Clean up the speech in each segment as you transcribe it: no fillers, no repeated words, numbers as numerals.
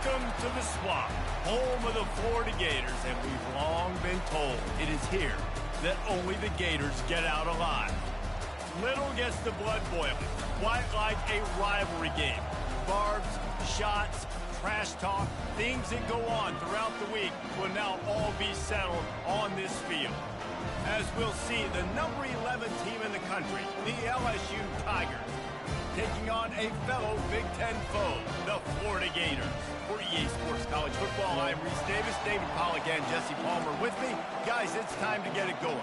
Welcome to the Swamp, home of the Florida Gators, and we've long been told it is here that only the Gators get out alive. Little gets the blood boiling, quite like a rivalry game. Barbs, shots, trash talk, things that go on throughout the week will now all be settled on this field. As we'll see, the number 11 team in the country, the LSU Tigers, taking on a fellow Big Ten foe, the Florida Gators. For EA Sports College Football, I'm Reese Davis, David Pollack, and Jesse Palmer with me. Guys, it's time to get it going.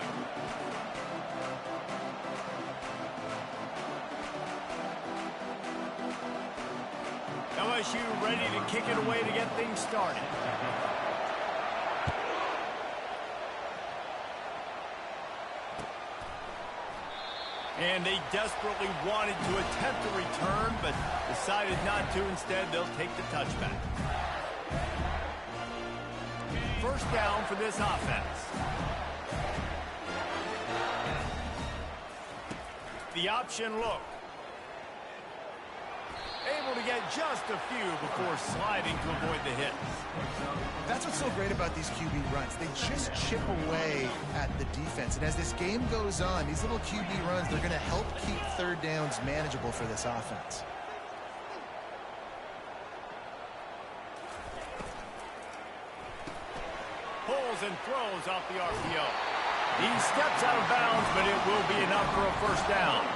LSU ready to kick it away to get things started. And they desperately wanted to attempt a return, but decided not to. Instead, they'll take the touchback. First down for this offense. The option look. Able to get just a few before sliding to avoid the hits. That's what's so great about these QB runs. They just chip away at the defense. And as this game goes on, these little QB runs, they're going to help keep third downs manageable for this offense. Pulls and throws off the RPO. He steps out of bounds, but it will be enough for a first down.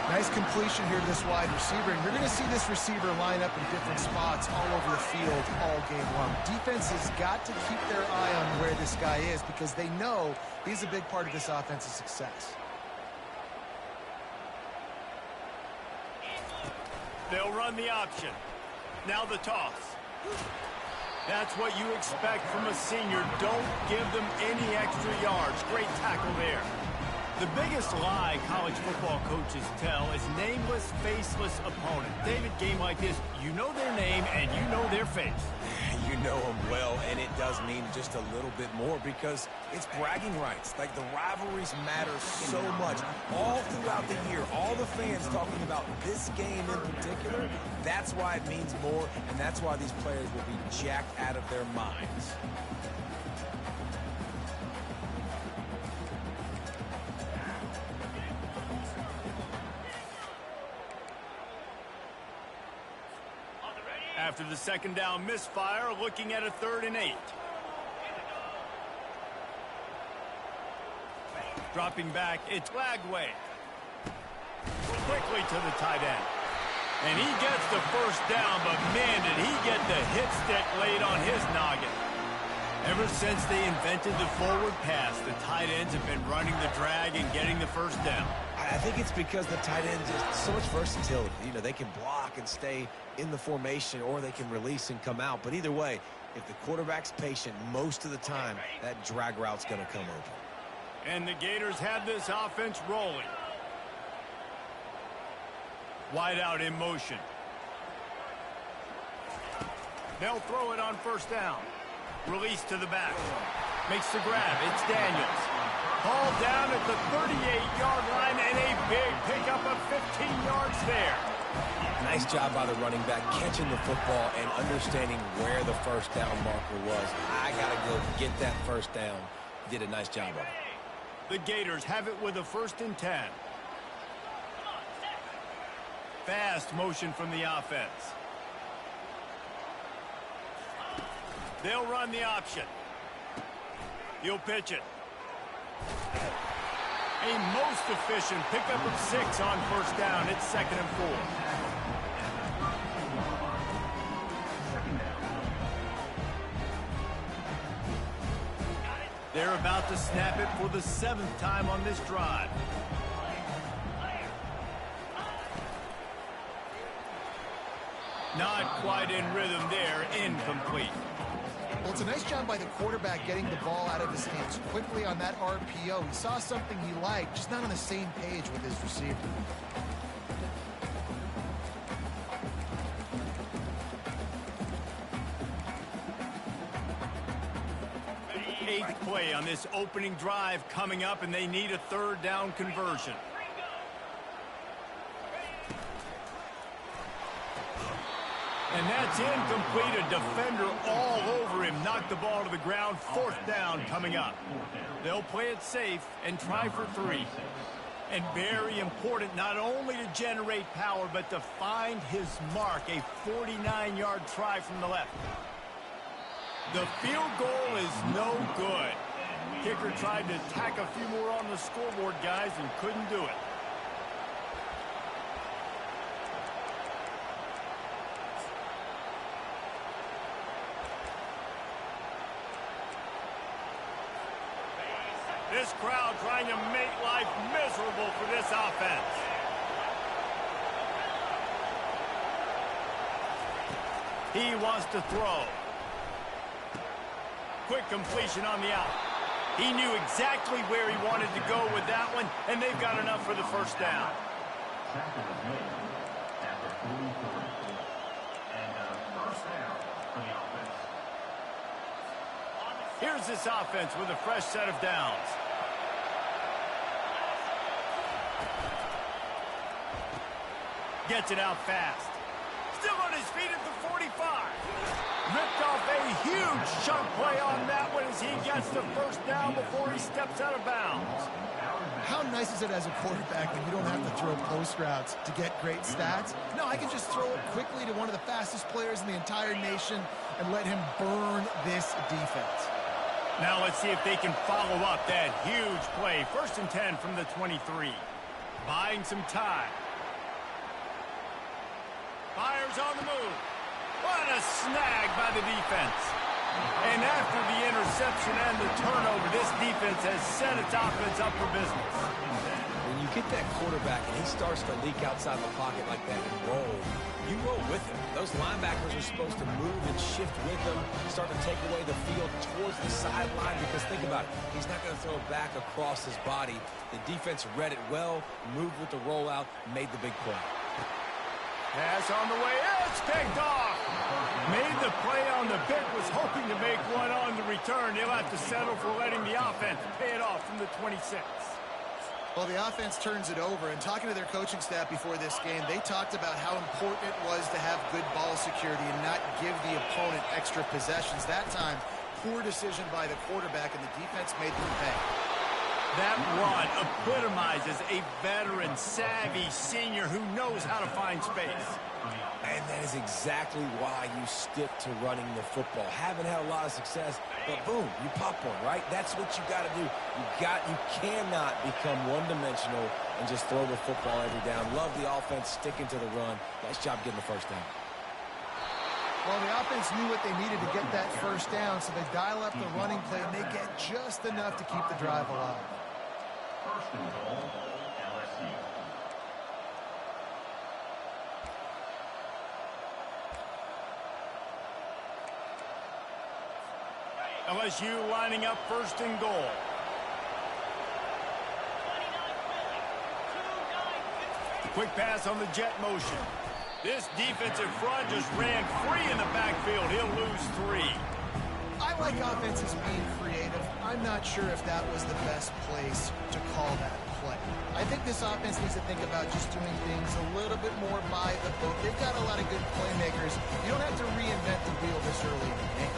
Nice completion here to this wide receiver, and you're going to see this receiver line up in different spots all over the field all game long. Defense has got to keep their eye on where this guy is because they know he's a big part of this offense's success. They'll run the option. Now the toss. That's what you expect from a senior. Don't give them any extra yards. Great tackle there. The biggest lie college football coaches tell is nameless, faceless opponent. David, game like this, you know their name and you know their face. You know them well, and it does mean just a little bit more because it's bragging rights. Like, the rivalries matter so much all throughout the year. All the fans talking about this game in particular, that's why it means more, and that's why these players will be jacked out of their minds. After the second down misfire, looking at a 3rd and 8. Dropping back, it's Lagway. Quickly to the tight end. And he gets the first down, but man, did he get the hit stick laid on his noggin. Ever since they invented the forward pass, the tight ends have been running the drag and getting the first down. I think it's because the tight ends have so much versatility. You know, they can block and stay in the formation, or they can release and come out. But either way, if the quarterback's patient most of the time, that drag route's going to come open. And the Gators have this offense rolling. Wide out in motion. They'll throw it on first down. Release to the back. Makes the grab. It's Daniels. Hauled down at the 38-yard line, and a big pickup of 15 yards there. Nice job by the running back, catching the football and understanding where the first down marker was. I got to go get that first down. Did a nice job of it. The Gators have it with a 1st and 10. Fast motion from the offense. They'll run the option. He'll pitch it. A most efficient pickup of 6 on first down. It's 2nd and 4. They're about to snap it for the 7th time on this drive. Not quite in rhythm there. Incomplete. Well, it's a nice job by the quarterback getting the ball out of his hands quickly on that RPO. He saw something he liked, just not on the same page with his receiver. Eighth play on this opening drive coming up, and they need a 3rd down conversion. And that's incomplete. A defender all over him. Knocked the ball to the ground. Fourth down coming up. They'll play it safe and try for 3. And very important not only to generate power, but to find his mark. A 49-yard try from the left. The field goal is no good. Kicker tried to tack a few more on the scoreboard, guys, and couldn't do it. This crowd trying to make life miserable for this offense. He wants to throw. Quick completion on the out. He knew exactly where he wanted to go with that one, and they've got enough for the first down. Here's this offense with a fresh set of downs. Gets it out fast. Still on his feet at the 45. Ripped off a huge chunk play on that one as he gets the first down before he steps out of bounds. How nice is it as a quarterback when you don't have to throw post routes to get great stats? No, I can just throw it quickly to one of the fastest players in the entire nation and let him burn this defense. Now let's see if they can follow up that huge play. 1st and 10 from the 23. Buying some time. Fires on the move. What a snag by the defense. And after the interception and the turnover, this defense has set its offense up for business. When you get that quarterback and he starts to leak outside the pocket like that and roll, you roll with him. Those linebackers are supposed to move and shift with him, start to take away the field towards the sideline, because think about it, he's not going to throw it back across his body. The defense read it well, moved with the rollout, made the big play. Pass on the way. It's picked off. Made the play on the pick, was hoping to make one on the return. They'll have to settle for letting the offense pay it off from the 26. Well, the offense turns it over, and talking to their coaching staff before this game, they talked about how important it was to have good ball security and not give the opponent extra possessions. That time, poor decision by the quarterback, and the defense made them pay. That run epitomizes a veteran, savvy senior who knows how to find space. And that is exactly why you stick to running the football. Haven't had a lot of success, but boom, you pop one, right? That's what you got to do. You cannot become one-dimensional and just throw the football every down. Love the offense sticking to the run. Nice job getting the first down. Well, the offense knew what they needed to get that first down, so they dial up the running play, and they get just enough to keep the drive alive. First and goal, LSU. LSU lining up 1st and goal. Quick pass on the jet motion. This defensive front just ran free in the backfield. He'll lose 3. I like offenses being creative. I'm not sure if that was the best place to call that play. I think this offense needs to think about just doing things a little bit more by the book. They've got a lot of good playmakers. You don't have to reinvent the wheel this early in the game.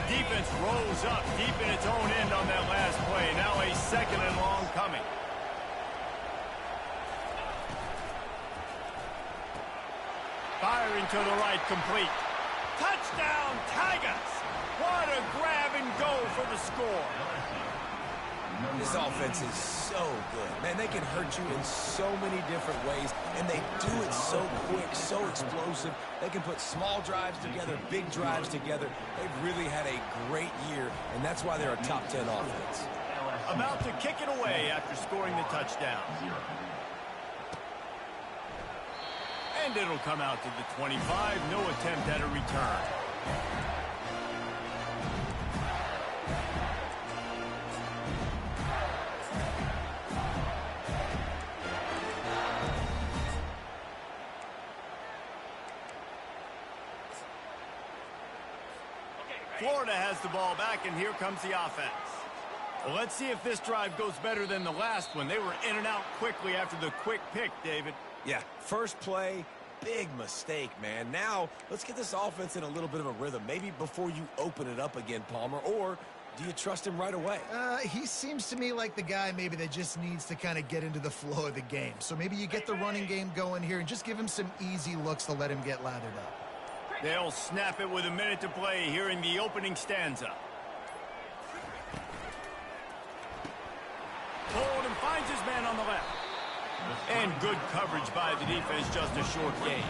Defense rolls up deep in its own end on that last play. Now a 2nd and long coming. Firing to the right, complete. Touchdown, Tigers! What a grab and go for the score. This offense is so good. Man, they can hurt you in so many different ways, and they do it so quick, so explosive. They can put small drives together, big drives together. They've really had a great year, and that's why they're a top 10 offense. About to kick it away after scoring the touchdown. And it'll come out to the 25. No attempt at a return. Florida has the ball back, and here comes the offense. Well, let's see if this drive goes better than the last one. They were in and out quickly after the quick pick, David. Yeah, first play, big mistake, man. Now, let's get this offense in a little bit of a rhythm. Maybe before you open it up again, Palmer, or do you trust him right away? He seems to me like the guy maybe that just needs to kind of get into the flow of the game. So maybe you get the running game going here and just give him some easy looks to let him get lathered up. They'll snap it with a minute to play here in the opening stanza. Hold and finds his man on the left. And good coverage by the defense, just a short gain.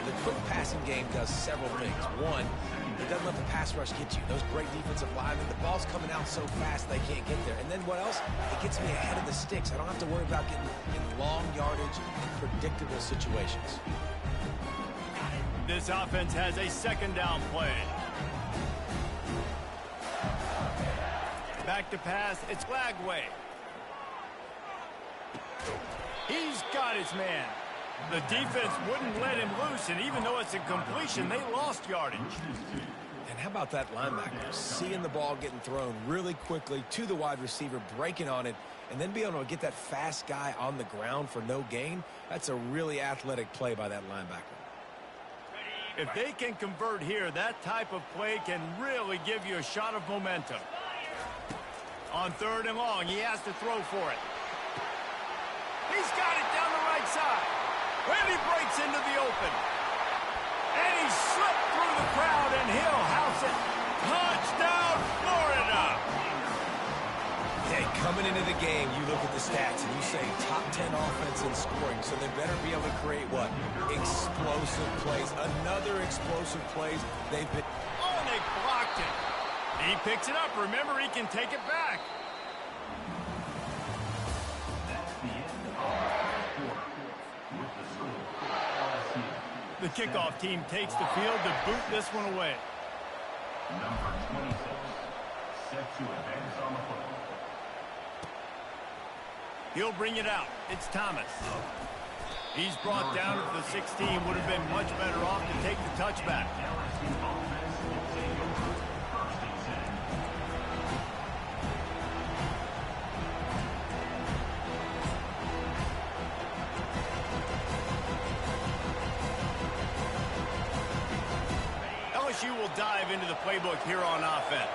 The quick passing game does several things. One, it doesn't let the pass rush get you. Those great defensive linemen, the ball's coming out so fast they can't get there. And then what else? It gets me ahead of the sticks. I don't have to worry about getting in long yardage, predictable situations. This offense has a second down play. Back to pass, it's Lagway. He's got his man. The defense wouldn't let him loose, and even though it's a completion, they lost yardage. And how about that linebacker? Seeing the ball getting thrown really quickly to the wide receiver, breaking on it, and then being able to get that fast guy on the ground for no gain. That's a really athletic play by that linebacker. If they can convert here, that type of play can really give you a shot of momentum. On 3rd and long, he has to throw for it. He's got it down the right side. And he breaks into the open. And he slipped through the crowd, and he'll house it. Touchdown, Florida! Hey, coming into the game, you look at the stats, and you say top 10 offense in scoring, so they better be able to create what? Explosive plays. Another explosive plays. They've been... Oh, they blocked it. He picks it up. Remember, he can take it back. The kickoff team takes the field to boot this one away. Number 26, set to advance on the football. He'll bring it out. It's Thomas. He's brought down at the 16. Would have been much better off to take the touchback. LSU will dive into the playbook here on offense.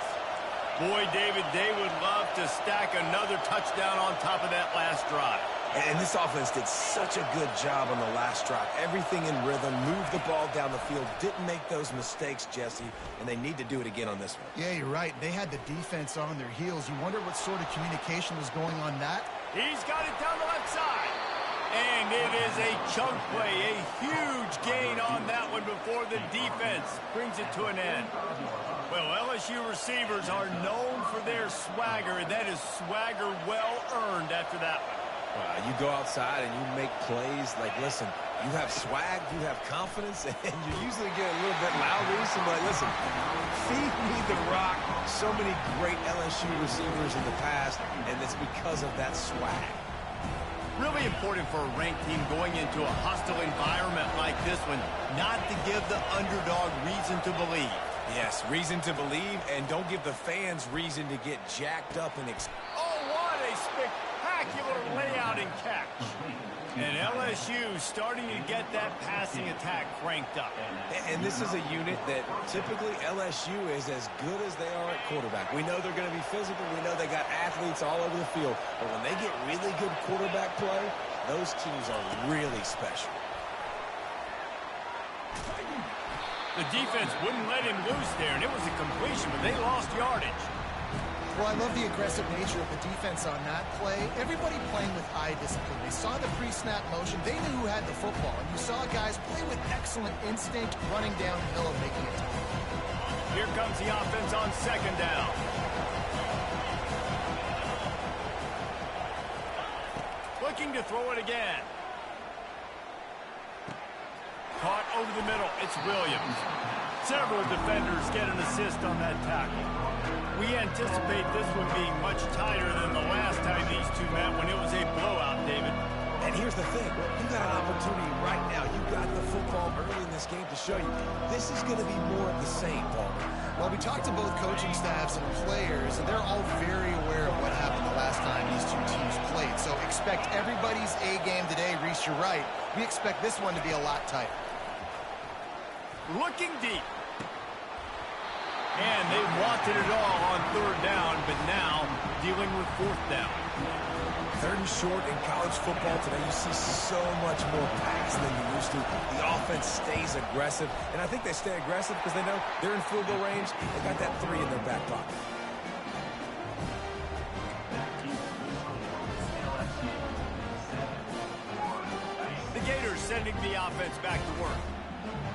Boy, David, they would love to stack another touchdown on top of that last drive. And this offense did such a good job on the last drive. Everything in rhythm, moved the ball down the field, didn't make those mistakes, Jesse, and they need to do it again on this one. Yeah, you're right. They had the defense on their heels. You wonder what sort of communication was going on that. He's got it down the left side. And it is a chunk play, a huge gain on that one before the defense brings it to an end. Well, LSU receivers are known for their swagger, and that is swagger well earned after that one. You go outside and you make plays. Like, listen, you have swag, you have confidence, and you usually get a little bit loud recently. But listen, feed me the rock. So many great LSU receivers in the past, and it's because of that swag. Really important for a ranked team going into a hostile environment like this one, not to give the underdog reason to believe. Yes, reason to believe, and don't give the fans reason to get jacked up and Oh, what a spectacular layout and catch. And LSU starting to get that passing attack cranked up. And this is a unit that typically LSU is as good as they are at quarterback. We know they're going to be physical. We know they got athletes all over the field. But when they get really good quarterback play, those teams are really special. The defense wouldn't let him loose there, and it was a completion, but they lost yardage. Well, I love the aggressive nature of the defense on that play. Everybody playing with eye discipline. They saw the pre-snap motion. They knew who had the football. And you saw guys play with excellent instinct, running downhill and making it tough. Here comes the offense on 2nd down. Looking to throw it again. Caught over the middle. It's Williams. Several defenders get an assist on that tackle. We anticipate this one being much tighter than the last time these two met when it was a blowout, David. And here's the thing. You got an opportunity right now. You got the football early in this game to show you. This is going to be more of the same, Paul. Well, we talked to both coaching staffs and players, and they're all very aware of what happened the last time these two teams played. So expect everybody's A game today. Reese, you're right. We expect this one to be a lot tighter. Looking deep. And they wanted it all on third down, but now dealing with fourth down. Third and short in college football today, you see so much more pass than you used to. The offense stays aggressive, and I think they stay aggressive because they know they're in field goal range. They got that 3 in their back pocket. The Gators sending the offense back to work.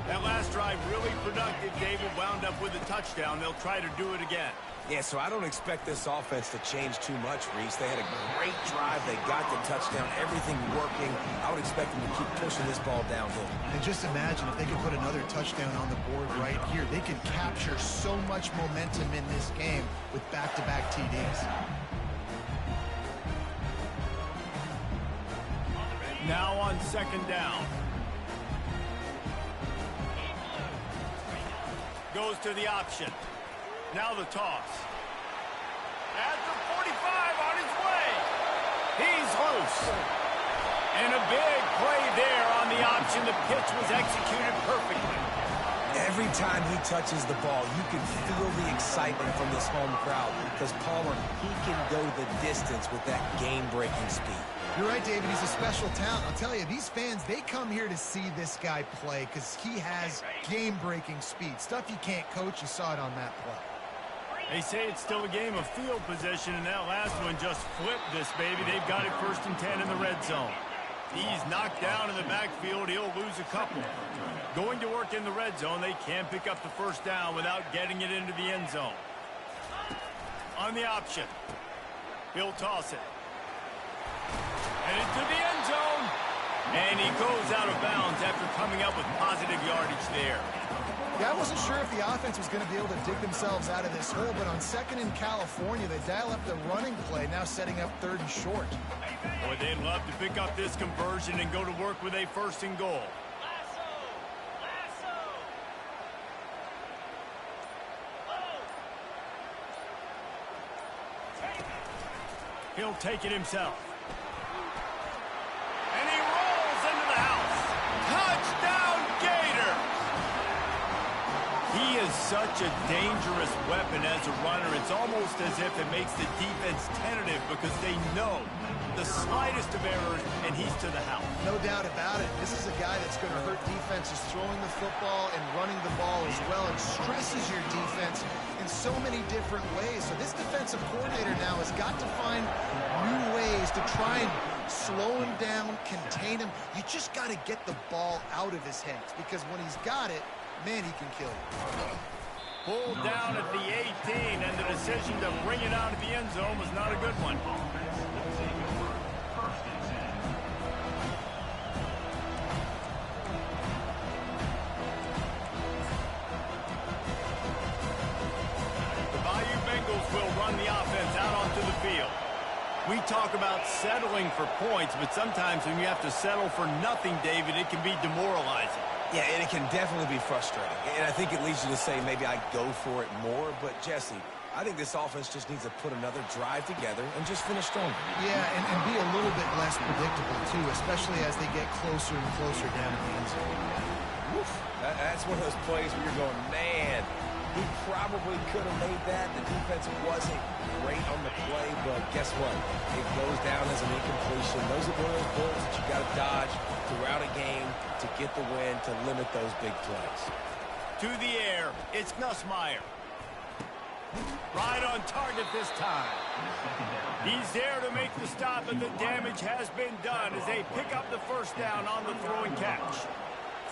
That last drive really productive. David wound up with a touchdown. They'll try to do it again. Yeah, so I don't expect this offense to change too much, Reese. They had a great drive. They got the touchdown. Everything working. I would expect them to keep pushing this ball downhill. And just imagine if they could put another touchdown on the board right here. They could capture so much momentum in this game with back-to-back TDs. Now on second down. Goes to the option. Now the toss. At the 45 on his way. He's loose. And a big play there on the option. The pitch was executed perfectly. Every time he touches the ball, you can feel the excitement from this home crowd because Palmer, he can go the distance with that game-breaking speed. You're right, David. He's a special talent. I'll tell you, these fans, they come here to see this guy play because he has game-breaking speed. Stuff you can't coach. You saw it on that play. They say it's still a game of field position, and that last one just flipped this baby. They've got it 1st and 10 in the red zone. He's knocked down in the backfield. He'll lose a couple. Going to work in the red zone, they can't pick up the first down without getting it into the end zone. On the option, he'll toss it. And into the end zone. And he goes out of bounds after coming up with positive yardage there. Yeah, I wasn't sure if the offense was going to be able to dig themselves out of this hole, but on second in California, they dial up the running play, now setting up 3rd and short. Boy, they'd love to pick up this conversion and go to work with a 1st and goal. He'll take it himself. And he rolls into the house. Touchdown, Gator! He is such a dangerous weapon as a runner. It's almost as if it makes the defense tentative because they know the slightest of errors, and he's to the house. No doubt about it. This is a guy that's going to hurt defenses throwing the football and running the ball as well, and stresses your defense in so many different ways. So this defensive coordinator now has got to find new ways to try and slow him down, contain him. You just got to get the ball out of his hands because when he's got it, man, he can kill you. Pulled down at the 18, and the decision to bring it out of the end zone was not a good one. Will run the offense out onto the field. We talk about settling for points, but sometimes when you have to settle for nothing, David, it can be demoralizing. Yeah, and it can definitely be frustrating. And I think it leads you to say maybe I go for it more. But, Jesse, I think this offense just needs to put another drive together and just finish stronger. Yeah, and be a little bit less predictable, too, especially as they get closer and closer down in the end zone. Woof. That's one of those plays where you're going, man, he probably could have made that. The defense wasn't great on the play, but guess what? It goes down as an incompletion. Those are one of those bullets that you got to dodge throughout a game to get the win, to limit those big plays. To the air, it's Ncaa. Right on target this time. He's there to make the stop, and the damage has been done as they pick up the first down on the throwing catch.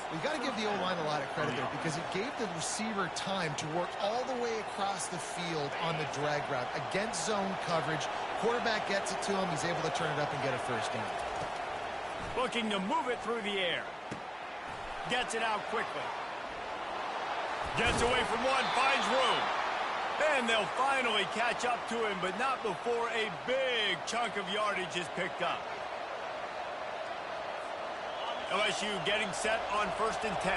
We've got to give the O-line a lot of credit there because it gave the receiver time to work all the way across the field on the drag route against zone coverage. Quarterback gets it to him. He's able to turn it up and get a first down. Looking to move it through the air. Gets it out quickly. Gets away from one, finds room. And they'll finally catch up to him, but not before a big chunk of yardage is picked up. LSU getting set on 1st and 10.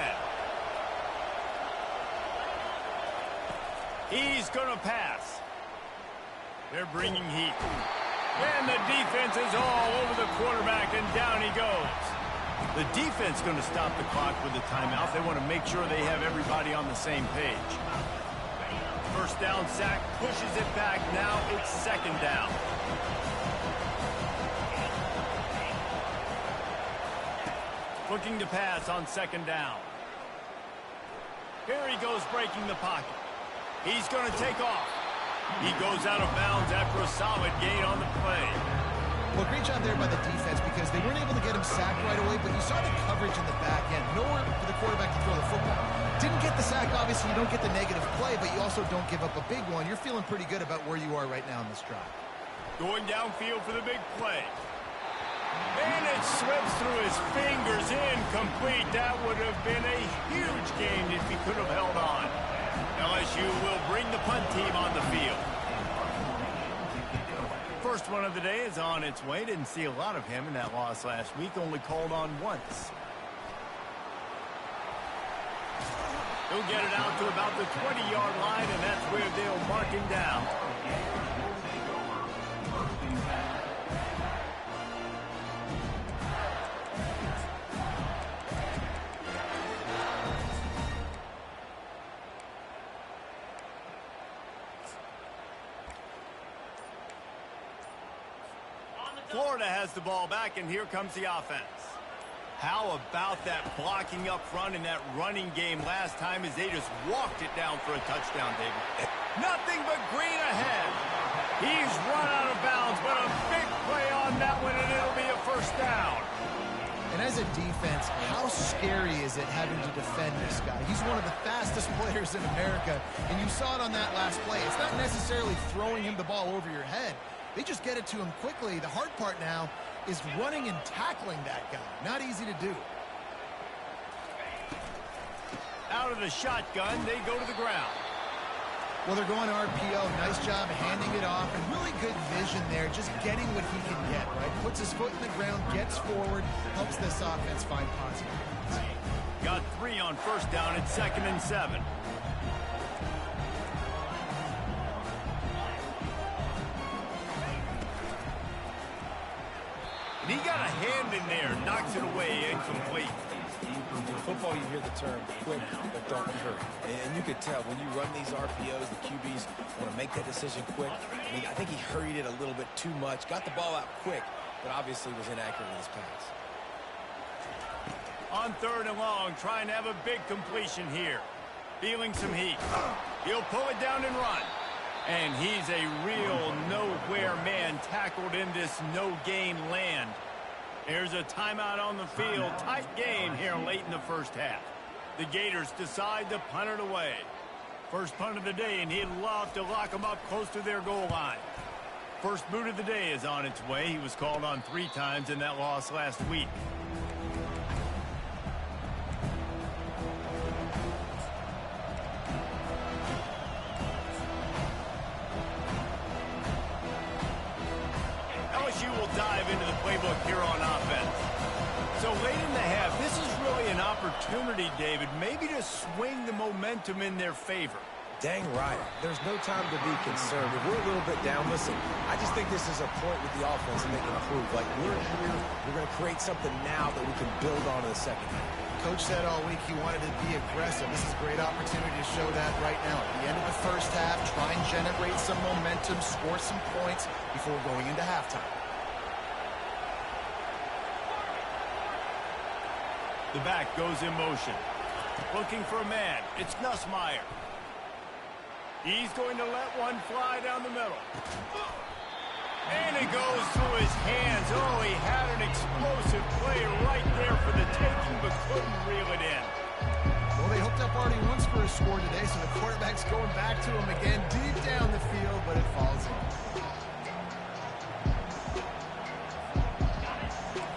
He's going to pass. They're bringing heat. And the defense is all over the quarterback, and down he goes. The defense going to stop the clock with a timeout. They want to make sure they have everybody on the same page. First down sack, pushes it back. Now it's second down. Looking to pass on second down. Here he goes breaking the pocket. He's going to take off. He goes out of bounds after a solid gain on the play. Well, great job there by the defense because they weren't able to get him sacked right away, but you saw the coverage in the back end. Nowhere for the quarterback to throw the football. Didn't get the sack, obviously. You don't get the negative play, but you also don't give up a big one. You're feeling pretty good about where you are right now in this drive. Going downfield for the big play. And it slips through his fingers, incomplete. That would have been a huge gain if he could have held on. LSU will bring the punt team on the field. First one of the day is on its way. Didn't see a lot of him in that loss last week. Only called on once. He'll get it out to about the 20-yard line, and that's where they'll mark him down. Florida has the ball back, and here comes the offense. How about that blocking up front in that running game last time as they just walked it down for a touchdown, David? Nothing but green ahead. He's run out of bounds, but a big play on that one, and it'll be a first down. And as a defense, how scary is it having to defend this guy? He's one of the fastest players in America, and you saw it on that last play. It's not necessarily throwing him the ball over your head. They just get it to him quickly. The hard part now is running and tackling that guy. Not easy to do. Out of the shotgun, they go to the ground. Well, they're going RPO. Nice job handing it off. And really good vision there, just getting what he can get, right? Puts his foot in the ground, gets forward, helps this offense find positive points. Got 3 on first down and 2nd and 7. And he got a hand in there, knocks it away, incomplete. In football, you hear the term quick, but don't hurry. And you could tell when you run these RPOs, the QBs want to make that decision quick. I think he hurried it a little bit too much, got the ball out quick, but obviously was inaccurate with his pass. On 3rd and long, trying to have a big completion here. Feeling some heat. He'll pull it down and run. And he's a real nowhere man tackled in this no-gain land. There's a timeout on the field. Tight game here late in the first half. The Gators decide to punt it away. First punt of the day, and he'd love to lock them up close to their goal line. First boot of the day is on its way. He was called on 3 times in that loss last week. LSU will dive into the playbook here on offense. So late in the half, this is really an opportunity, David, maybe to swing the momentum in their favor. Dang right. There's no time to be concerned. If we're a little bit down, listen, I just think this is a point with the offense and they can improve. Like, we're here, we're going to create something now that we can build on in the second half. Coach said all week he wanted to be aggressive. This is a great opportunity to show that right now. At the end of the first half, try and generate some momentum, score some points before going into halftime. The back goes in motion. Looking for a man. It's Nussmeier. He's going to let one fly down the middle. And it goes through his hands. Oh, he had an explosive play right there for the taking, but couldn't reel it in. Well, they hooked up already once for a score today, so the quarterback's going back to him again deep down the field, but it falls in.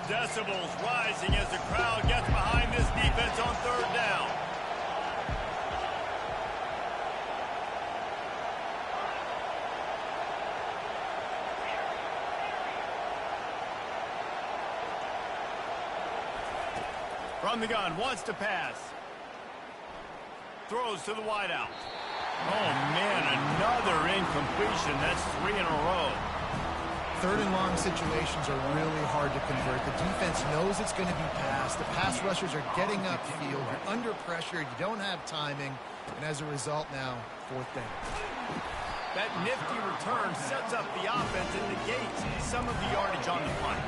Decibels rising as the crowd gets behind this defense on 3rd down. From the gun, wants to pass. Throws to the wideout. Oh, man, another incompletion. That's 3 in a row. Third and long situations are really hard to convert. The defense knows it's going to be passed. The pass rushers are getting upfield. You're under pressure. You don't have timing. And as a result now, 4th down. That nifty return sets up the offense and negates some of the yardage on the punt.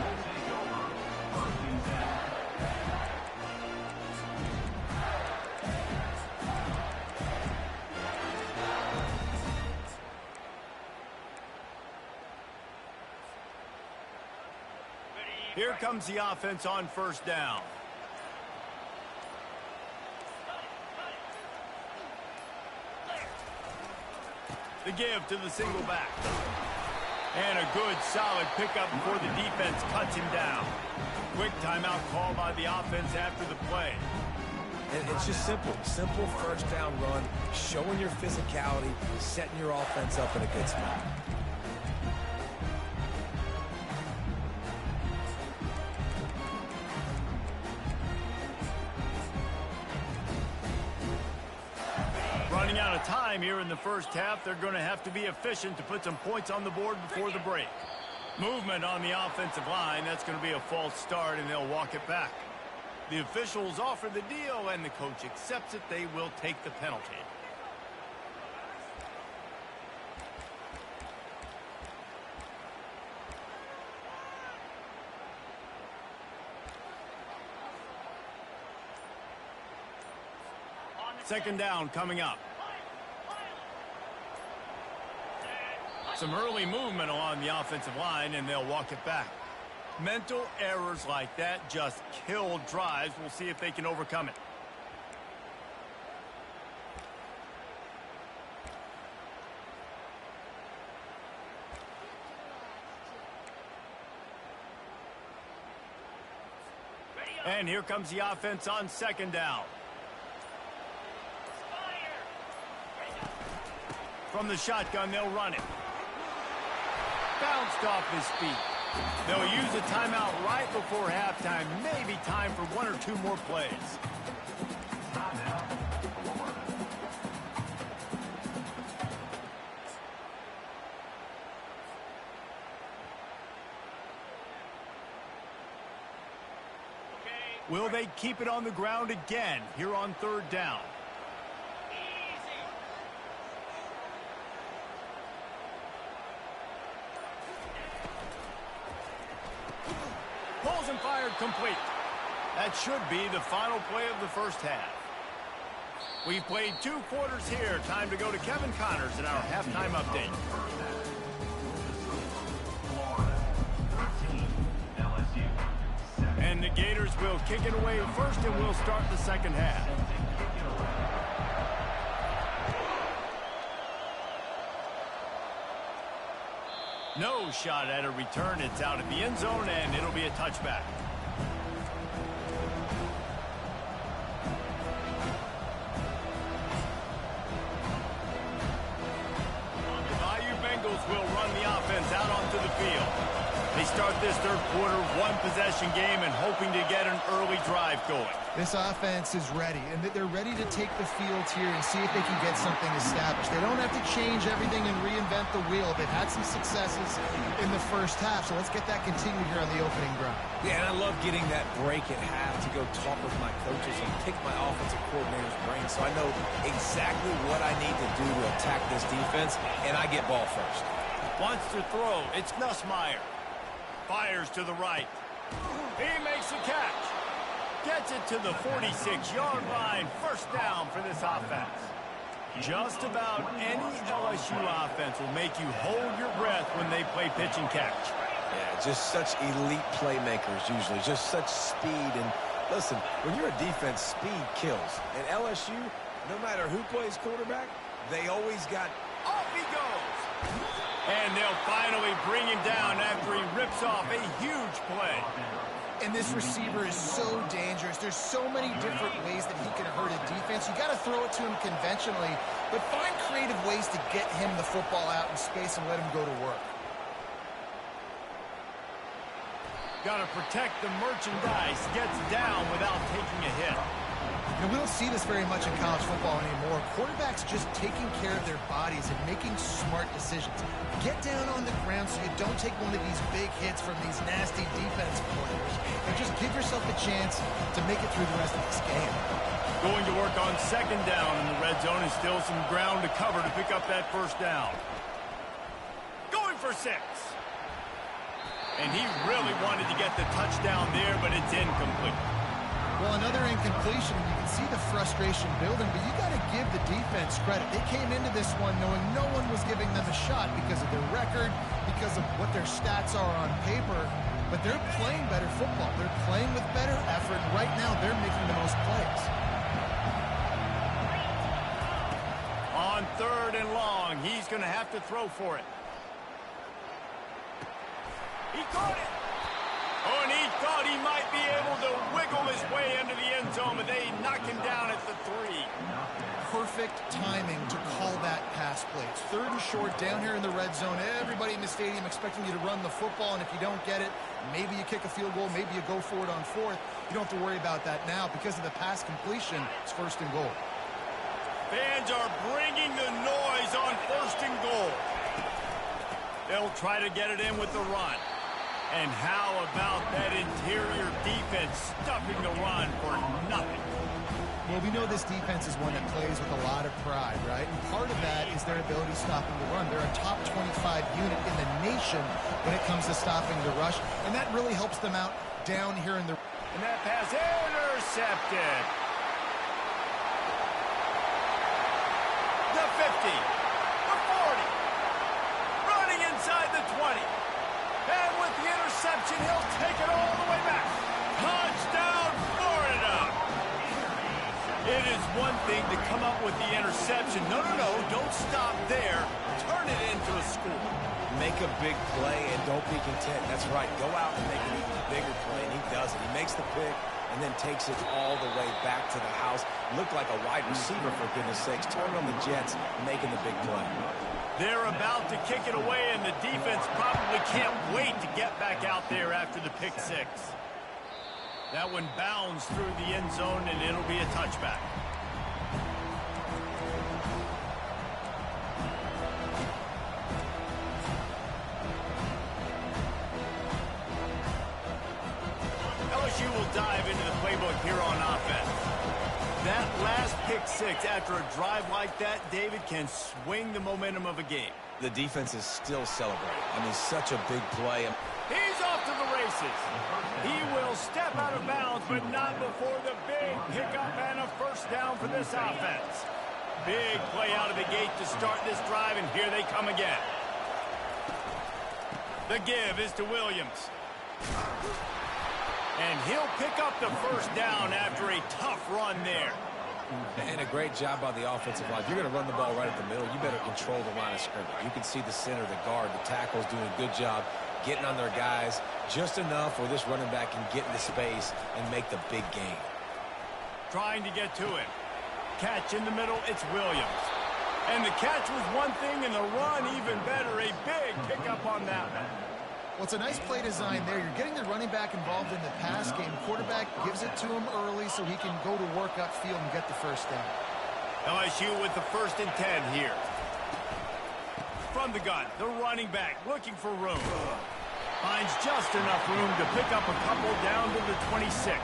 Here comes the offense on 1st down. The give to the single back. And a good, solid pickup before the defense cuts him down. Quick timeout call by the offense after the play. And it's just simple 1st down run, showing your physicality, setting your offense up in a good spot. Running out of time here in the 1st half, they're going to have to be efficient to put some points on the board before the break. Movement on the offensive line, that's going to be a false start, and they'll walk it back. The officials offer the deal, and the coach accepts it. They will take the penalty. Second down coming up. Some early movement along the offensive line, and they'll walk it back. Mental errors like that just kill drives. We'll see if they can overcome it. And here comes the offense on 2nd down. From the shotgun, they'll run it. Bounced off his feet. They'll use a timeout right before halftime. Maybe time for 1 or 2 more plays. Will they keep it on the ground again here on 3rd down? Pulls and fired complete. That should be the final play of the 1st half. We've played 2 quarters here. Time to go to Kevin Connors in our halftime update. And the Gators will kick it away first, and we'll start the 2nd half. No shot at a return. It's out of the end zone, and it'll be a touchback. The Bayou Bengals will run the offense out onto the field. They start this 3rd quarter, 1-possession game, and hoping to get an early drive going. This offense is ready, and they're ready to take the field here and see if they can get something established. They don't have to change everything and reinvent the wheel. They've had some successes in the 1st half, so let's get that continued here on the opening drive. Yeah, and I love getting that break at half to go talk with my coaches and pick my offensive coordinator's brain so I know exactly what I need to do to attack this defense, and I get ball first. Wants to throw. It's Nussmeier. Fires to the right. He makes the catch. Gets it to the 46-yard line. 1st down for this offense. Just about any LSU offense will make you hold your breath when they play pitch and catch. Yeah, just such elite playmakers usually. Just such speed. And listen, when you're a defense, speed kills. And LSU, no matter who plays quarterback, they always got... Off he goes. And they'll finally bring him down after he rips off a huge play. And this receiver is so dangerous. There's so many different ways that he can hurt a defense. You got to throw it to him conventionally, but find creative ways to get him the football out in space and let him go to work. Got to protect the merchandise. Gets down without taking a hit. We don't see this very much in college football anymore. Quarterbacks just taking care of their bodies and making smart decisions. Get down on the ground so you don't take one of these big hits from these nasty defensive players. And just give yourself a chance to make it through the rest of this game. Going to work on second down in the red zone, and still some ground to cover to pick up that first down. Going for 6. And he really wanted to get the touchdown there, but it's incomplete. Well, another incompletion, and you can see the frustration building, but you got to give the defense credit. They came into this one knowing no one was giving them a shot because of their record, because of what their stats are on paper, but they're playing better football. They're playing with better effort. Right now, they're making the most plays. On 3rd and long, he's going to have to throw for it. He caught it. Oh, and he thought he might be able to wiggle his way into the end zone, but they knocked him down at the 3. Perfect timing to call that pass play. It's 3rd and short down here in the red zone. Everybody in the stadium expecting you to run the football, and if you don't get it, maybe you kick a field goal, maybe you go for it on 4th. You don't have to worry about that now. Because of the pass completion, it's 1st and goal. Fans are bringing the noise on 1st and goal. They'll try to get it in with the run. And how about that interior defense stuffing the run for nothing? Well, we know this defense is one that plays with a lot of pride, right? And part of that is their ability stopping the run. They're a top 25 unit in the nation when it comes to stopping the rush, and that really helps them out down here in the... And that pass intercepted. The 50, the 40, running inside the 20. And with the interception, he'll take it all the way back. Touchdown, Florida! It is one thing to come up with the interception. No, don't stop there. Turn it into a score. Make a big play and don't be content. That's right. Go out and make an even bigger play, and he does it. He makes the pick and then takes it all the way back to the house. Looked like a wide receiver, for goodness sakes. Turning on the Jets, making the big play. They're about to kick it away, and the defense probably can't wait to get back out there after the pick 6. That one bounds through the end zone, and it'll be a touchback. LSU will dive into the playbook here on offense. That last pick 6 after a drive like that, David, can swing the momentum of a game. The defense is still celebrating. I mean, such a big play. He's off to the races. He will step out of bounds, but not before the big pickup and a first down for this offense. Big play out of the gate to start this drive, and here they come again. The give is to Williams. And he'll pick up the first down after a tough run there. And a great job by the offensive line. If you're going to run the ball right at the middle, you better control the line of scrimmage. You can see the center, the guard, the tackles doing a good job getting on their guys just enough where this running back can get into space and make the big gain. Trying to get to him. Catch in the middle, it's Williams. And the catch was one thing, and the run even better. A big pickup on that one. Well, it's a nice play design there. You're getting the running back involved in the pass game. Quarterback gives it to him early so he can go to work upfield and get the first down. LSU with the 1st and 10 here. From the gun, the running back looking for room. Finds just enough room to pick up a couple down to the 26.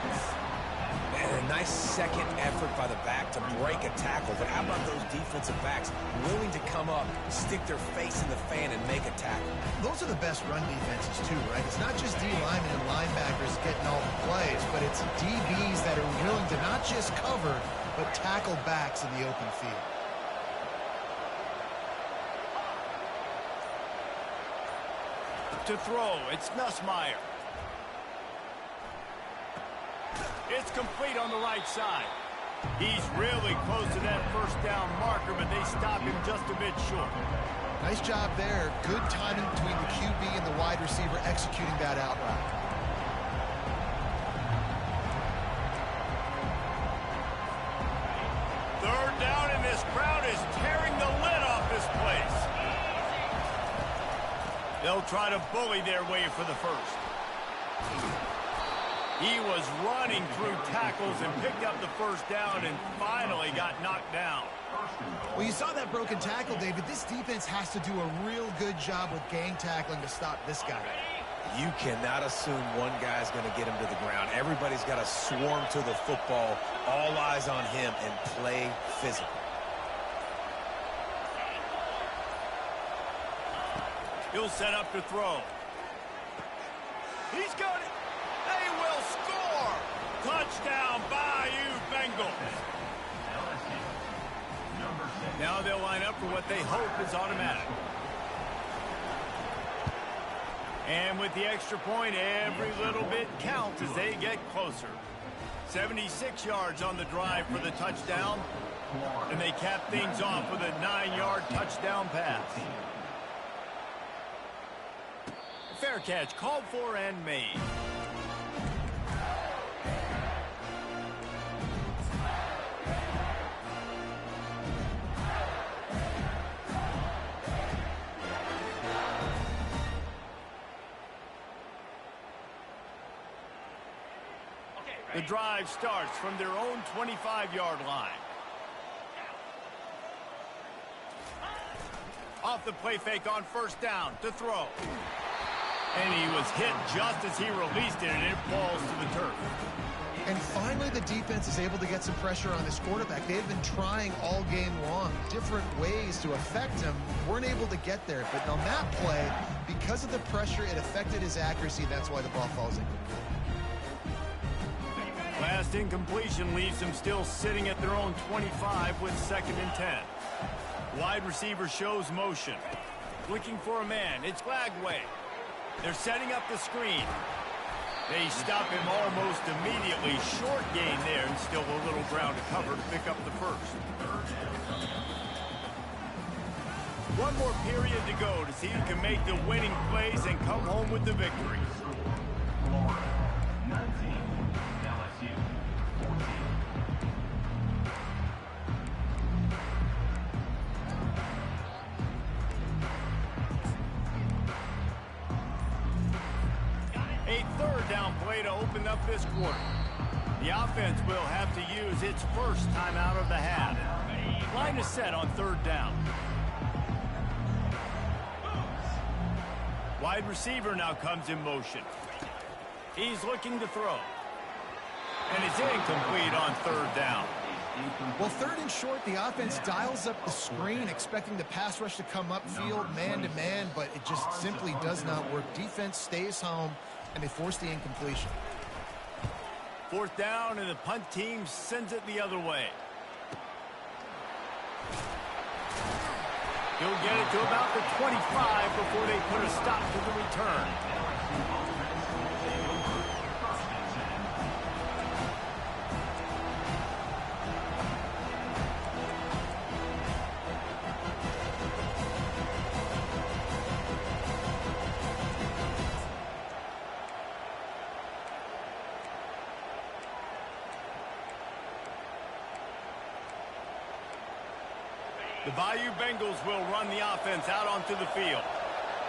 And a nice second effort by the back to break a tackle. But how about those defensive backs willing to come up, stick their face in the fan, and make a tackle? Those are the best run defenses, too, right? It's not just D linemen and linebackers getting all the plays, but it's DBs that are willing to not just cover, but tackle backs in the open field. To throw, it's Nussmeier. It's complete on the right side. He's really close to that first down marker, but they stop him just a bit short. Nice job there. Good timing between the QB and the wide receiver executing that out route. Third down, and this crowd is tearing the lid off this place. They'll try to bully their way for the first. He was running through tackles and picked up the first down and finally got knocked down. Well, you saw that broken tackle, David. This defense has to do a real good job with gang tackling to stop this guy. You cannot assume one guy's going to get him to the ground. Everybody's got to swarm to the football, all eyes on him, and play physical. He'll set up to throw. He's got it. They will score. Touchdown, Bayou Bengals. Now they'll line up for what they hope is automatic. And with the extra point, every little bit counts as they get closer. 76 yards on the drive for the touchdown. And they cap things off with a 9-yard touchdown pass. Fair catch called for and made. The drive starts from their own 25-yard line. Off the play fake on first down to throw. And he was hit just as he released it, and it falls to the turf. And finally, the defense is able to get some pressure on this quarterback. They've been trying all game long different ways to affect him. Weren't able to get there. But on that play, because of the pressure, it affected his accuracy. That's why the ball falls incomplete. Last incompletion leaves them still sitting at their own 25 with 2nd and 10. Wide receiver shows motion. Looking for a man. It's Glagway. They're setting up the screen. They stop him almost immediately. Short gain there, and still a little ground to cover to pick up the first. One more period to go to see who can make the winning plays and come home with the victory. Florida, 19. LSU, 14. A 3rd down play to open up this quarter. The offense will have to use its first timeout of the half. Line is set on 3rd down. Wide receiver now comes in motion. He's looking to throw. And it's incomplete on 3rd down. Well, 3rd and short, the offense dials up the screen, expecting the pass rush to come upfield, man-to-man, but it just simply does not work. Defense stays home, and they force the incompletion. 4th down, and the punt team sends it the other way. He'll get it to about the 25 before they put a stop to the return. The Bayou Bengals will run the offense out onto the field.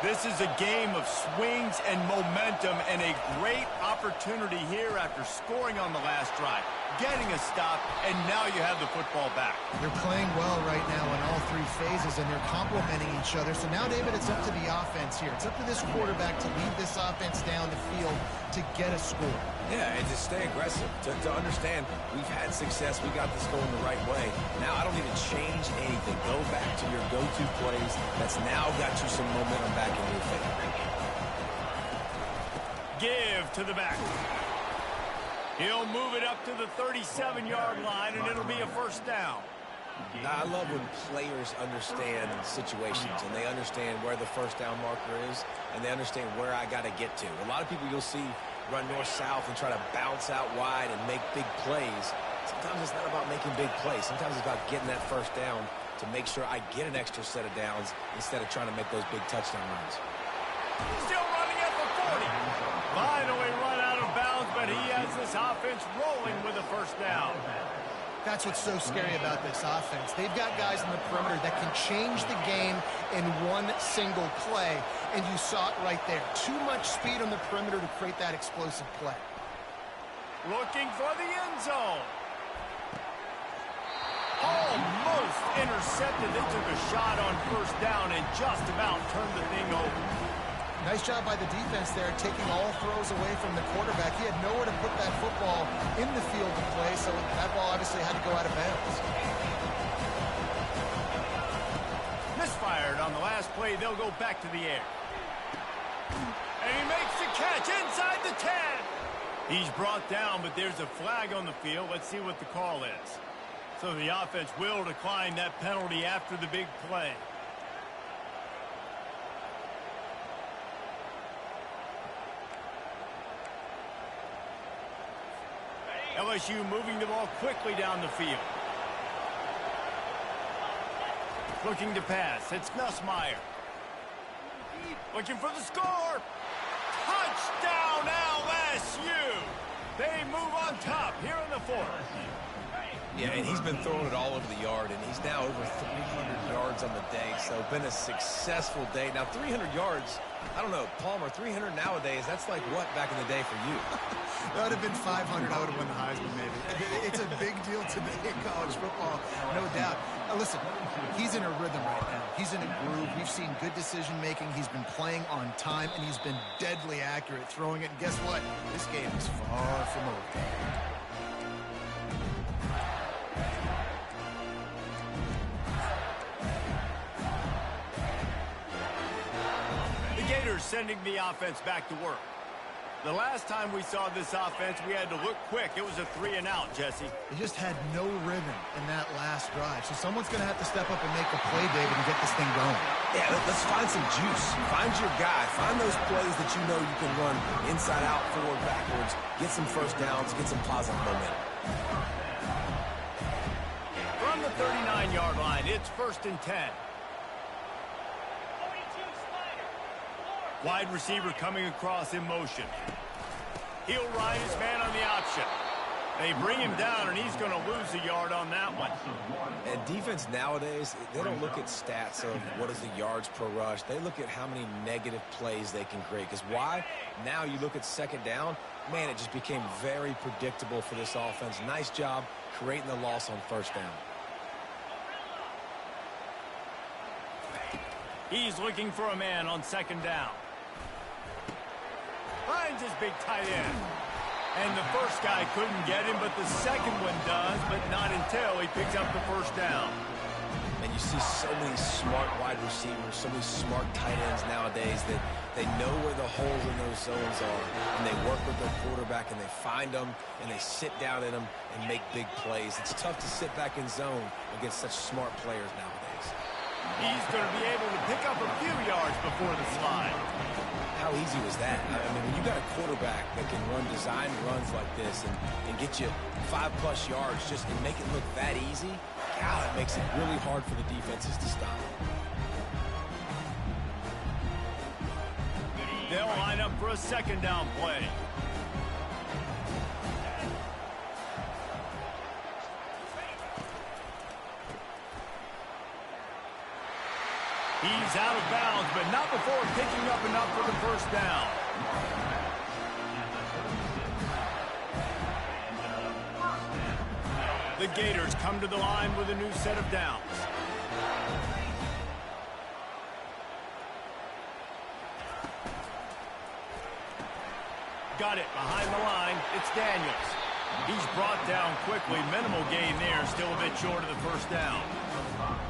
This is a game of swings and momentum, and a great opportunity here after scoring on the last drive, getting a stop, and now you have the football back. They're playing well right now in all 3 phases, and they're complementing each other. So now, David, it's up to the offense here. It's up to this quarterback to lead this offense down the field to get a score. Yeah, and just stay aggressive. To understand, we've had success. We got this going the right way. Now I don't need to change anything. Go back to your go-to plays. That's now got you some momentum back in your favor. Give to the back. He'll move it up to the 37-yard line, and it'll be a 1st down. Now, I love when players understand situations, and they understand where the 1st down marker is, and they understand where I got to get to. A lot of people you'll see run north-south and try to bounce out wide and make big plays. Sometimes it's not about making big plays. Sometimes it's about getting that 1st down to make sure I get an extra set of downs instead of trying to make those big touchdown runs. Still running at the 40. Finally run out of bounds, but he has this offense rolling with a 1st down. That's what's so scary about this offense. They've got guys in the perimeter that can change the game in one single play, and you saw it right there. Too much speed on the perimeter to create that explosive play. Looking for the end zone. Almost intercepted. They took a shot on first down and just about turned the thing over. Nice job by the defense there, taking all throws away from the quarterback. He had nowhere to put that football in the field to play, so that ball obviously had to go out of bounds. Misfired on the last play. They'll go back to the air. And he makes the catch inside the 10. He's brought down, but there's a flag on the field. Let's see what the call is. So the offense will decline that penalty after the big play. LSU moving the ball quickly down the field. Looking to pass. It's Nussmeier. Looking for the score. Touchdown LSU. They move on top here in the fourth. Yeah, and he's been throwing it all over the yard, and he's now over 300 yards on the day, so been a successful day. Now, 300 yards, I don't know, Palmer, 300 nowadays, that's like what back in the day for you? That would have been 500. I would have won the Heisman, maybe. It's a big deal today in college football, no doubt. Listen, he's in a rhythm right now. He's in a groove. We've seen good decision-making. He's been playing on time, and he's been deadly accurate throwing it. And guess what? This game is far from over. Sending the offense back to work. The last time we saw this offense, we had to look quick. It was a 3-and-out, Jesse. They just had no rhythm in that last drive. So someone's going to have to step up and make a play, David, and get this thing going. Yeah, let's find some juice. Find your guy. Find those plays that you know you can run inside out, forward, backwards. Get some first downs. Get some positive momentum. From the 39-yard line, it's 1st and 10. Wide receiver coming across in motion. He'll ride his man on the option. They bring him down, and he's going to lose a yard on that one. And defense nowadays, they don't look at stats of what is the yards per rush. They look at how many negative plays they can create. Because why? Now you look at 2nd down, man, it just became very predictable for this offense. Nice job creating the loss on 1st down. He's looking for a man on 2nd down. Finds his big tight end. And the first guy couldn't get him, but the second one does, but not until he picks up the 1st down. And you see so many smart wide receivers, so many smart tight ends nowadays that they know where the holes in those zones are, and they work with their quarterback, and they find them, and they sit down in them and make big plays. It's tough to sit back in zone against such smart players nowadays. He's going to be able to pick up a few yards before the slide. How easy was that? I mean, when you got a quarterback that can run design runs like this and get you 5+ yards just and make it look that easy, God, it makes it really hard for the defenses to stop. They'll line up for a 2nd down play. He's out of bounds, but not before picking up enough for the 1st down. The Gators come to the line with a new set of downs. Got it behind the line. It's Daniels. He's brought down quickly. Minimal gain there, still a bit short of the 1st down.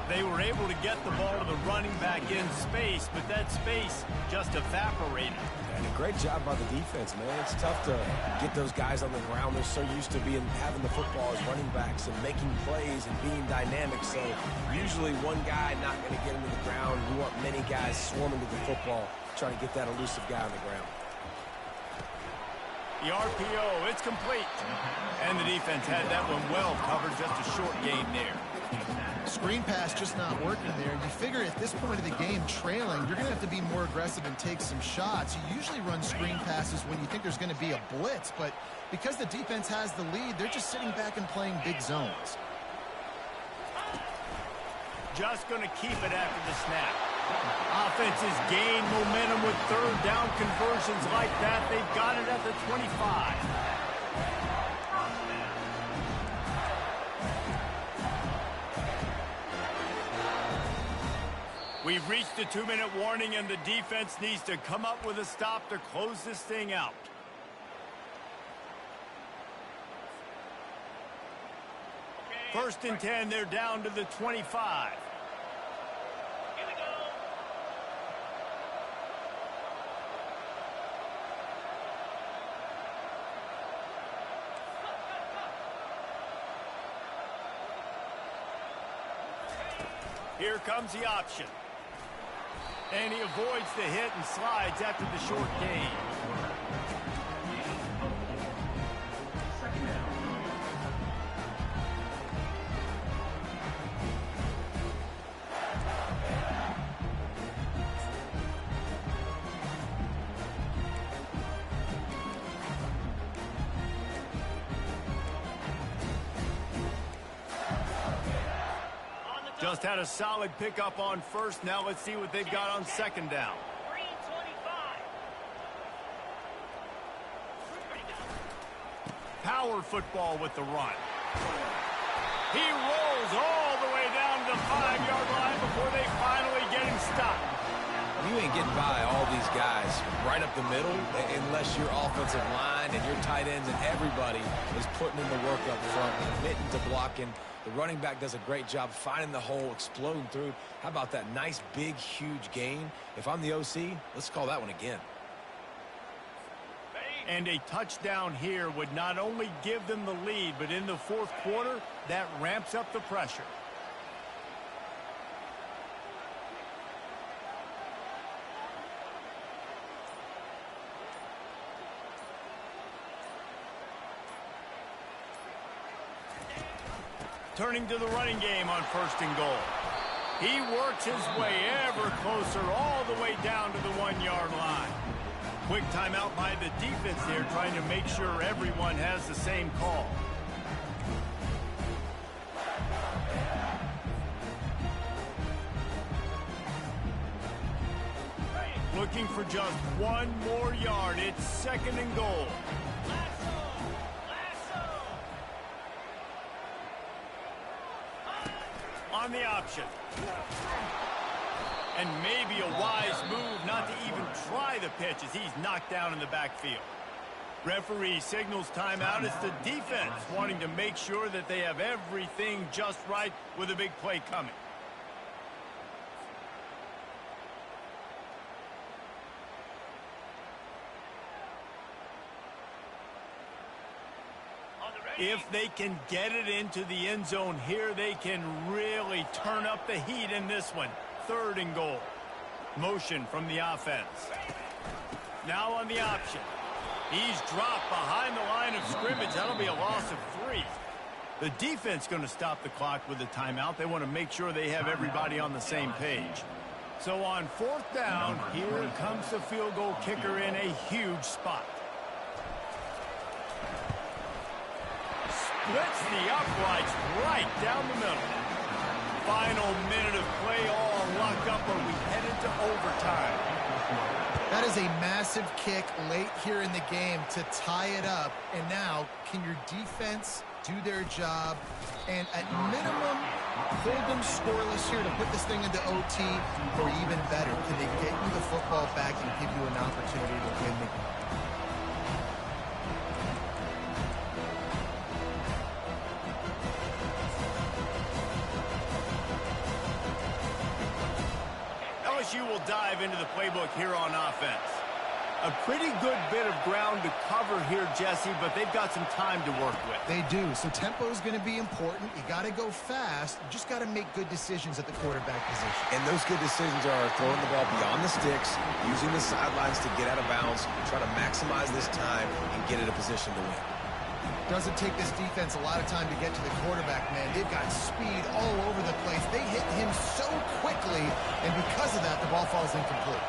They were able to get the ball to the running back in space, but that space just evaporated. And a great job by the defense, man. It's tough to get those guys on the ground. They're so used to having the football as running backs and making plays and being dynamic. So usually one guy not going to get into the ground. You want many guys swarming to the football, trying to get that elusive guy on the ground. The RPO, it's complete. And the defense had that one well covered, just a short gain there. Screen pass just not working there. You figure at this point of the game, trailing, you're going to have to be more aggressive and take some shots. You usually run screen passes when you think there's going to be a blitz, but because the defense has the lead, they're just sitting back and playing big zones. Just going to keep it after the snap. Offenses gain momentum with 3rd down conversions like that. They've got it at the 25. We've reached the 2-minute warning, and the defense needs to come up with a stop to close this thing out. First and 10, they're down to the 25. Here we go. Here comes the option. And he avoids the hit and slides after the short gain. Second down. Just had a solid pickup on first. Now let's see what they've got on second down. Green 25. Power football with the run. He rolls all the way down to the 5-yard line before they finally get him stopped. You ain't getting by all these guys right up the middle unless your offensive line and your tight ends and everybody is putting in the work up front, committing to blocking. The running back does a great job finding the hole, exploding through. How about that nice, big, huge gain? If I'm the OC, let's call that one again. And a touchdown here would not only give them the lead, but in the fourth quarter, that ramps up the pressure. Turning to the running game on first and goal. He works his way ever closer all the way down to the 1-yard line. Quick timeout by the defense there, trying to make sure everyone has the same call. Looking for just one more yard. It's second and goal. On the option. And maybe a wise move not to even try the pitch as he's knocked down in the backfield. Referee signals timeout. It's the defense wanting to make sure that they have everything just right with a big play coming. If they can get it into the end zone here, they can really turn up the heat in this one. Third and goal. Motion from the offense. Now on the option. He's dropped behind the line of scrimmage. That'll be a loss of 3. The defense going to stop the clock with a timeout. They want to make sure they have everybody on the same page. So on fourth down, here comes the field goal kicker in a huge spot. Splits the uprights right down the middle. Final minute of play, all locked up, or we head into overtime. That is a massive kick late here in the game to tie it up. And now, can your defense do their job and at minimum hold them scoreless here to put this thing into OT, or even better, can they get you the football back and give you an opportunity to win the game? LSU will dive into the playbook here on offense. A pretty good bit of ground to cover here, Jesse, but they've got some time to work with. They do. So tempo is going to be important. You got to go fast. You just got to make good decisions at the quarterback position. And those good decisions are throwing the ball beyond the sticks, using the sidelines to get out of bounds, try to maximize this time and get in a position to win. Doesn't take this defense a lot of time to get to the quarterback, man. They've got speed all over the place. They hit him so quickly, and because of that, the ball falls incomplete.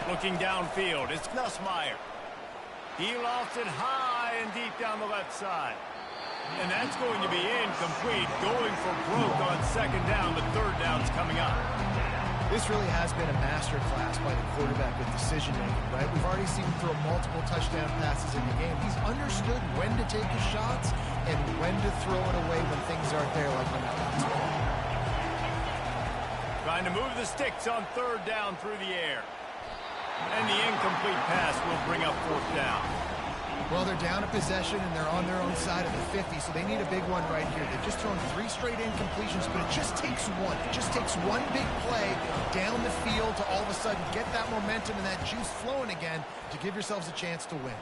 Looking downfield, it's Nussmeier. He lofts it high and deep down the left side. And that's going to be incomplete, going for broke on second down. The third down's coming up. This really has been a masterclass by the quarterback with decision-making, right? We've already seen him throw multiple touchdown passes in the game. He's understood when to take his shots and when to throw it away when things aren't there, like on that last one. Trying to move the sticks on third down through the air. And the incomplete pass will bring up fourth down. Well, they're down a possession, and they're on their own side of the 50, so they need a big one right here. They've just thrown 3 straight incompletions, but it just takes one. It just takes one big play down the field to all of a sudden get that momentum and that juice flowing again to give yourselves a chance to win.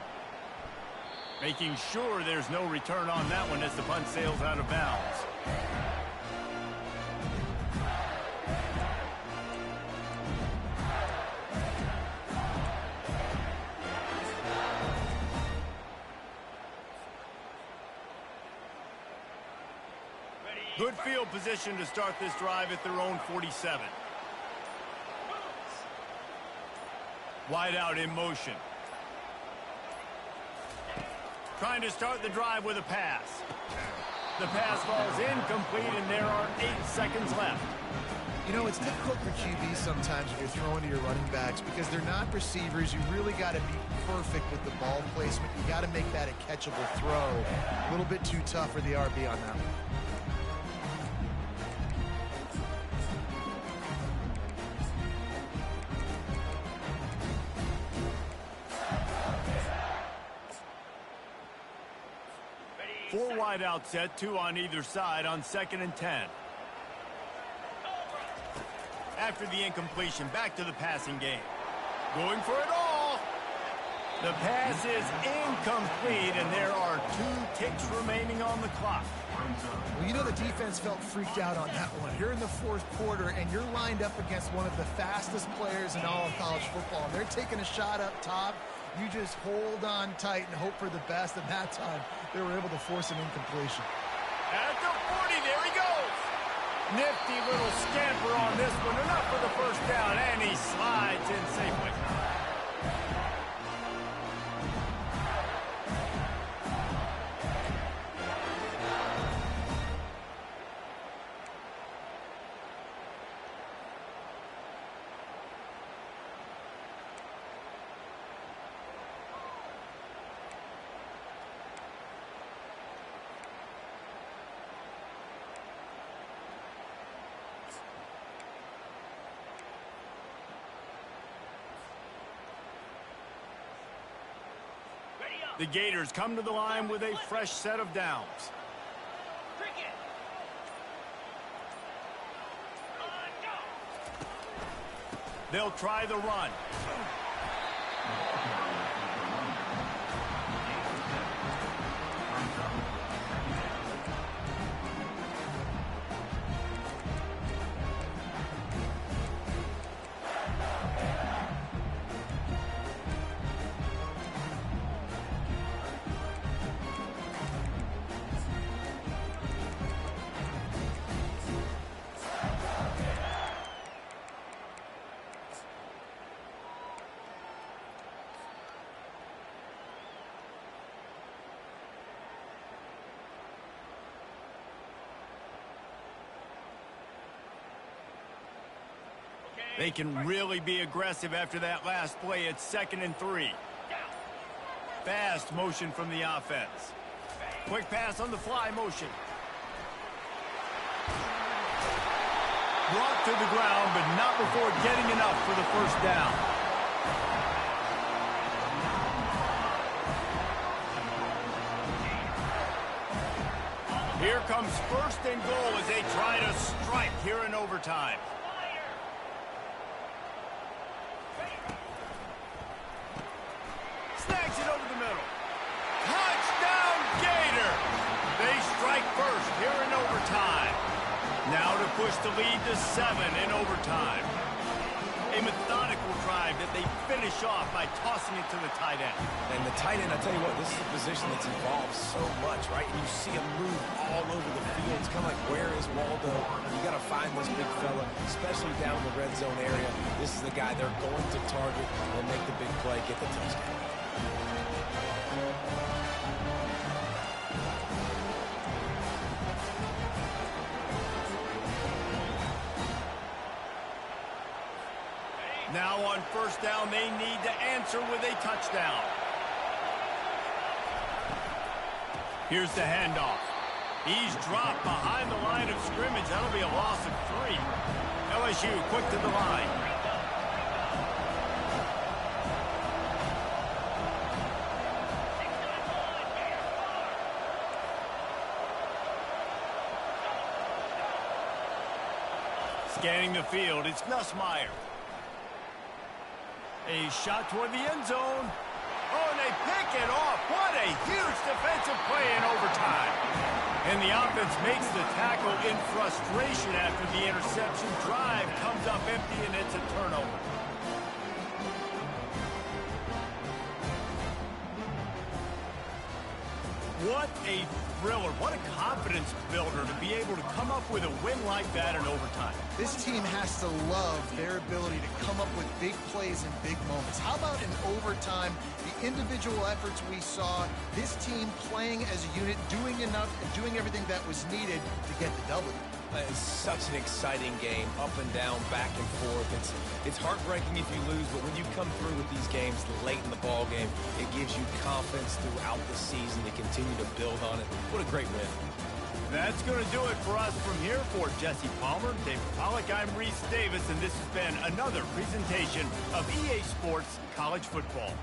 Making sure there's no return on that one as the punt sails out of bounds. Good field position to start this drive at their own 47. Wide out in motion. Trying to start the drive with a pass. The pass falls incomplete, and there are 8 seconds left. You know, it's difficult for QBs sometimes when you're throwing to your running backs because they're not receivers. You really got to be perfect with the ball placement. You got to make that a catchable throw. A little bit too tough for the RB on that one. Four wide out set, 2 on either side on 2nd and 10. After the incompletion, back to the passing game. Going for it all. The pass is incomplete, and there are 2 ticks remaining on the clock. Well, you know the defense felt freaked out on that one. You're in the 4th quarter, and you're lined up against one of the fastest players in all of college football. And they're taking a shot up top. You just hold on tight and hope for the best, and that time they were able to force an incompletion. At the 40, there he goes. Nifty little scamper on this one, enough for the first down, and he slides in safely. The Gators come to the line with a fresh set of downs. They'll try the run. They can really be aggressive after that last play. It's 2nd and 3. Fast motion from the offense. Quick pass on the fly motion. Brought to the ground, but not before getting enough for the first down. Here comes 1st and goal as they try to strike here in overtime. Snags it over the middle. Touchdown, Gator! They strike first here in overtime. Now to push the lead to 7 in overtime. A methodical drive that they finish off by tossing it to the tight end. And the tight end, I tell you what, this is a position that's involved so much, right? And you see him move all over the field. It's kind of like, where is Waldo? You got to find this big fella, especially down in the red zone area. This is the guy they're going to target and make the big play, get the touchdown. Now on first down, they need to answer with a touchdown. Here's the handoff. He's dropped behind the line of scrimmage. That'll be a loss of 3. LSU quick to the line. Scanning the field, it's Nussmeier. A shot toward the end zone. Oh, and they pick it off. What a huge defensive play in overtime. And the offense makes the tackle in frustration after the interception. Drive comes up empty, and it's a turnover. What a thriller. What a confidence builder to be able to come up with a win like that in overtime. This team has to love their ability to come up with big plays in big moments. How about in overtime, the individual efforts we saw, this team playing as a unit, doing enough and doing everything that was needed to get the W. It's such an exciting game, up and down, back and forth. It's heartbreaking if you lose, but when you come through with these games late in the ball game, it gives you confidence throughout the season to continue to build on it. What a great win. That's going to do it for us from here. For Jesse Palmer, David Pollack, I'm Reese Davis, and this has been another presentation of EA Sports College Football.